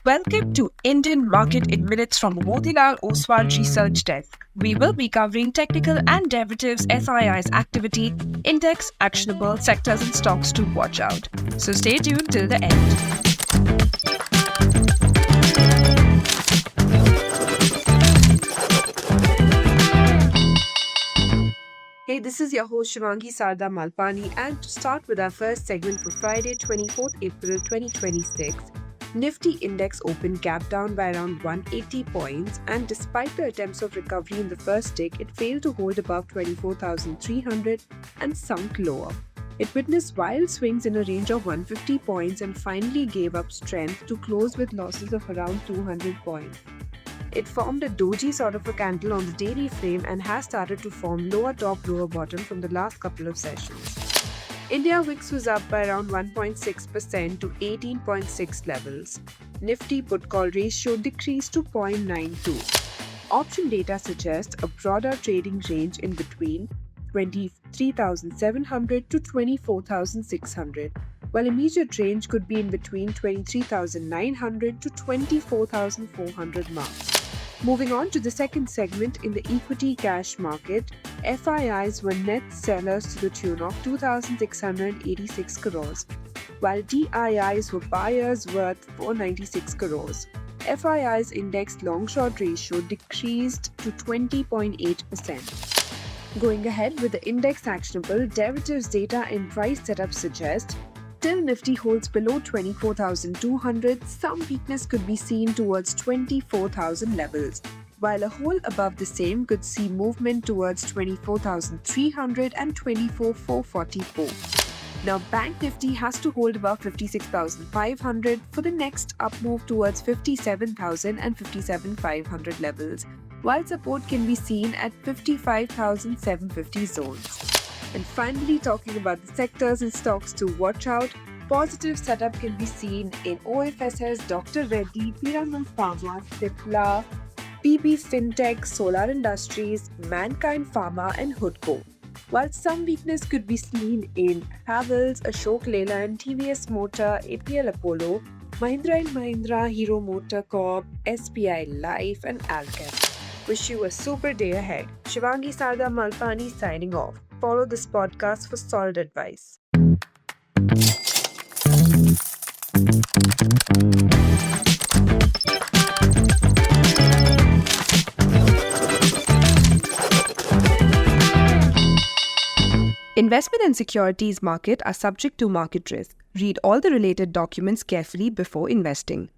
Welcome to Indian Market in Minutes from Motilal Oswal Research Desk. We will be covering technical and derivatives SII's activity, index, actionable sectors and stocks to watch out. So stay tuned till the end. Hey, this is your host Shivangi Sarda Malpani, and to start with our first segment for Friday, 24th April 2026, Nifty index opened gap down by around 180 points, and despite the attempts of recovery in the first tick, it failed to hold above 24,300 and sunk lower. It witnessed wild swings in a range of 150 points and finally gave up strength to close with losses of around 200 points. It formed a doji sort of a candle on the daily frame and has started to form lower top, lower bottom from the last couple of sessions. India VIX was up by around 1.6% to 18.6 levels. Nifty put call ratio decreased to 0.92. Option data suggests a broader trading range in between 23,700 to 24,600, while immediate range could be in between 23,900 to 24,400 marks. Moving on to the second segment, in the equity cash market, FIIs were net sellers to the tune of 2,686 crores, while DIIs were buyers worth 496 crores. FII's index long-short ratio decreased to 20.8%. Going ahead with the index actionable, derivatives data and price setup suggest till Nifty holds below 24,200, some weakness could be seen towards 24,000 levels, while a hole above the same could see movement towards 24,300 and 24,444. Now, Bank Nifty has to hold above 56,500 for the next up move towards 57,000 and 57,500 levels, while support can be seen at 55,750 zones. And finally, talking about the sectors and stocks to watch out, positive setup can be seen in OFSS, Dr. Reddy, Piramal Pharma, Cipla, PB Fintech, Solar Industries, Mankind Pharma and Hoodco. While some weakness could be seen in Havells, Ashok Leyland, TVS Motor, APL Apollo, Mahindra & Mahindra, Hero Motor Corp, SBI Life and Alchem. Wish you a super day ahead. Shivangi Sarda Malpani signing off. Follow this podcast for solid advice. Investment and securities market are subject to market risk. Read all the related documents carefully before investing.